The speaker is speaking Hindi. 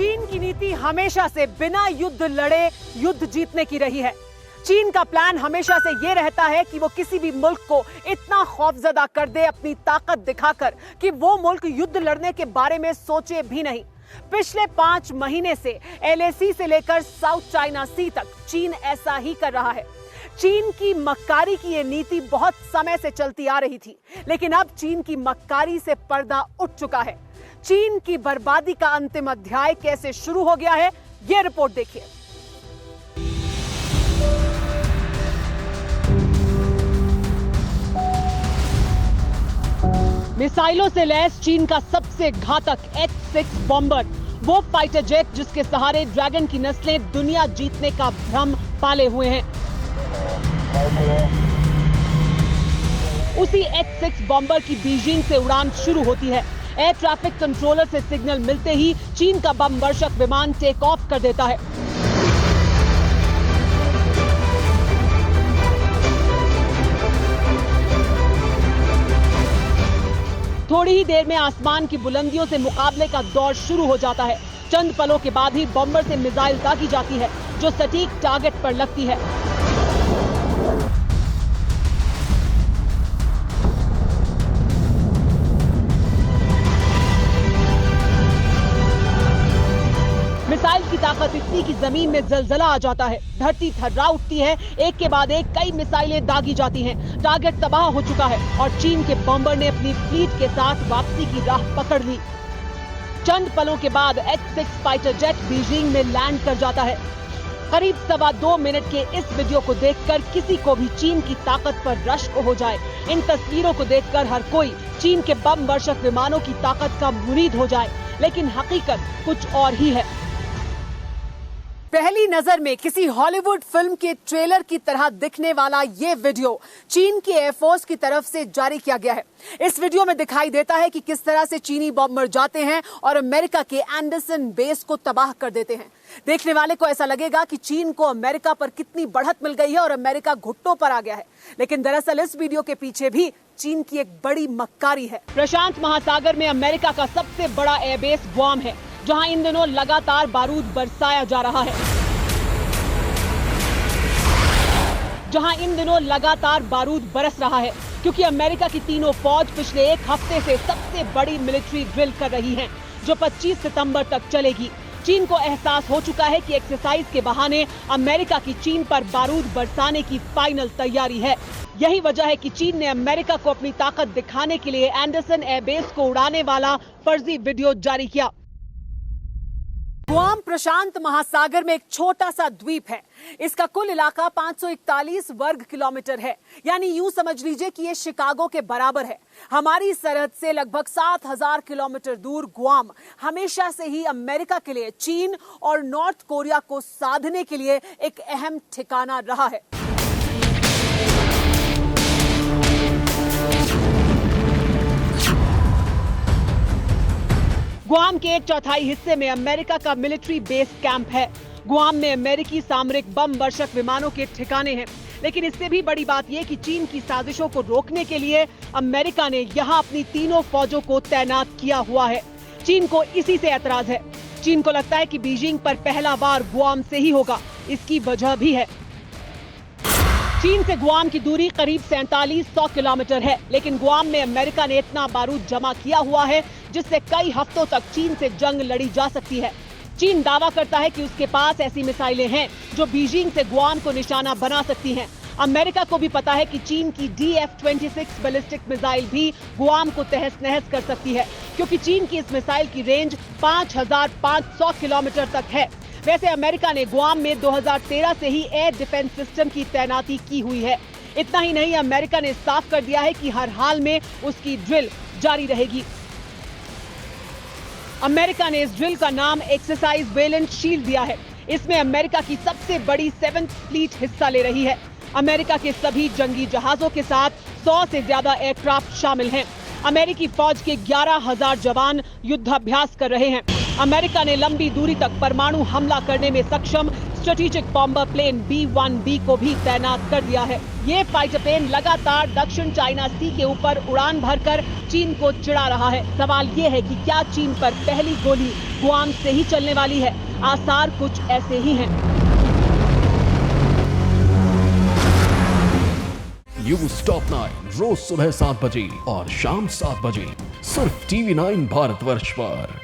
चीन की नीति हमेशा से बिना युद्ध लड़े युद्ध जीतने की रही है। चीन का प्लान हमेशा से यह रहता है कि वो किसी भी मुल्क को इतना खौफजदा कर दे अपनी ताकत दिखाकर कि वो मुल्क युद्ध लड़ने के बारे में सोचे भी नहीं। पिछले 5 महीने से LAC से लेकर साउथ चाइना सी तक चीन ऐसा ही कर रहा है। चीन की मक्कारी की यह नीति बहुत समय से चलती आ रही थी, लेकिन अब चीन की मक्कारी से पर्दा उठ चुका है। चीन की बर्बादी का अंतिम अध्याय कैसे शुरू हो गया है, यह रिपोर्ट देखिए। मिसाइलों से लैस चीन का सबसे घातक H-6 बॉम्बर, वो फाइटर जेट जिसके सहारे ड्रैगन की नस्लें दुनिया जीतने का भ्रम पाले हुए हैं। उसी H-6 बॉम्बर की बीजिंग से उड़ान शुरू होती है। एयर ट्रैफिक कंट्रोलर से सिग्नल मिलते ही चीन का बम वर्षक विमान टेक ऑफ कर देता है। थोड़ी ही देर में आसमान की बुलंदियों से मुकाबले का दौर शुरू हो जाता है। चंद पलों के बाद ही बॉम्बर से मिसाइल दागी जाती है जो सटीक टारगेट पर लगती है। मिसाइल की ताकत इतनी कि जमीन में जलजला आ जाता है, धरती थर्रा उठती है। एक के बाद एक कई मिसाइलें दागी जाती हैं। टारगेट तबाह हो चुका है और चीन के बॉम्बर ने अपनी फ्लीट के साथ वापसी की राह पकड़ ली। चंद पलों के बाद H-6 फाइटर जेट बीजिंग में लैंड कर जाता है। करीब 2.25 मिनट के इस वीडियो को देखकर किसी को भी चीन की ताकत पर रश्क हो जाए। इन तस्वीरों को देखकर हर कोई चीन के बम वर्षक विमानों की ताकत का मुरीद हो जाए, लेकिन हकीकत कुछ और ही है। पहली नजर में किसी हॉलीवुड फिल्म के ट्रेलर की तरह दिखने वाला ये वीडियो चीन की एयरफोर्स की तरफ से जारी किया गया है। इस वीडियो में दिखाई देता है कि किस तरह से चीनी बॉम्बर जाते हैं और अमेरिका के एंडरसन बेस को तबाह कर देते हैं। देखने वाले को ऐसा लगेगा कि चीन को अमेरिका पर कितनी बढ़त मिल गई है और अमेरिका घुटनों पर आ गया है, लेकिन दरअसल इस वीडियो के पीछे भी चीन की एक बड़ी मक्कारी है। प्रशांत महासागर में अमेरिका का सबसे बड़ा एयरबेस ग्वाम है, जहां इन दिनों लगातार बारूद बरसाया जा रहा है। जहां इन दिनों लगातार बारूद बरस रहा है क्योंकि अमेरिका की तीनों फौज पिछले 1 हफ्ते से सबसे बड़ी मिलिट्री ड्रिल कर रही हैं, जो 25 सितंबर तक चलेगी। चीन को एहसास हो चुका है कि एक्सरसाइज के बहाने अमेरिका की चीन पर बारूद बरसाने की फाइनल तैयारी है। यही वजह है कि चीन ने अमेरिका को अपनी ताकत दिखाने के लिए एंडरसन एयरबेस को उड़ाने वाला फर्जी वीडियो जारी किया। गुआम प्रशांत महासागर में एक छोटा सा द्वीप है। इसका कुल इलाका 541 वर्ग किलोमीटर है, यानी यूं समझ लीजिए कि ये शिकागो के बराबर है। हमारी सरहद से लगभग 7000 किलोमीटर दूर गुआम हमेशा से ही अमेरिका के लिए चीन और नॉर्थ कोरिया को साधने के लिए एक अहम ठिकाना रहा है। गुआम के 1/4 हिस्से में अमेरिका का मिलिट्री बेस कैंप है। गुआम में अमेरिकी सामरिक बम वर्षक विमानों के ठिकाने हैं, लेकिन इससे भी बड़ी बात यह कि चीन की साजिशों को रोकने के लिए अमेरिका ने यहां अपनी तीनों फौजों को तैनात किया हुआ है। चीन को इसी से ऐतराज है। चीन को लगता है कि बीजिंग पर पहला वार गुआम से ही होगा। इसकी वजह भी है। चीन से गुआम की दूरी करीब 4700 किलोमीटर है, लेकिन गुआम में अमेरिका ने इतना बारूद जमा किया हुआ है जिससे कई हफ्तों तक चीन से जंग लड़ी जा सकती है। चीन दावा करता है कि उसके पास ऐसी मिसाइलें हैं जो बीजिंग से गुआम को निशाना बना सकती हैं। अमेरिका को भी पता है कि चीन की DF-26 बैलिस्टिक मिसाइल भी गुआम को तहस नहस कर सकती है, क्योंकि चीन की इस मिसाइल की रेंज 5500 किलोमीटर तक है। वैसे अमेरिका ने गुआम में 2013 से ही एयर डिफेंस सिस्टम की तैनाती की हुई है। इतना ही नहीं, अमेरिका ने साफ कर दिया है कि हर हाल में उसकी ड्रिल जारी रहेगी। अमेरिका ने इस ड्रिल का नाम एक्सरसाइज वेलेंट शील्ड दिया है। इसमें अमेरिका की सबसे बड़ी 7th फ्लीट हिस्सा ले रही है। अमेरिका के सभी जंगी जहाजों के साथ 100 से ज्यादा एयरक्राफ्ट शामिल हैं। अमेरिकी फौज के 11,000 जवान युद्धाभ्यास कर रहे हैं। अमेरिका ने लंबी दूरी तक परमाणु हमला करने में सक्षम स्ट्रेटेजिक बॉम्बर प्लेन B-1B को भी तैनात कर दिया है। ये फाइटर प्लेन लगातार दक्षिण चाइना सी के ऊपर उड़ान भरकर चीन को चिढ़ा रहा है। सवाल ये है कि क्या चीन पर पहली गोली गुआम से ही चलने वाली है? आसार कुछ ऐसे ही हैं। न्यूज़ टॉप 9 रोज सुबह 7 बजे और शाम 7 बजे सिर्फ TV9 भारतवर्ष पर।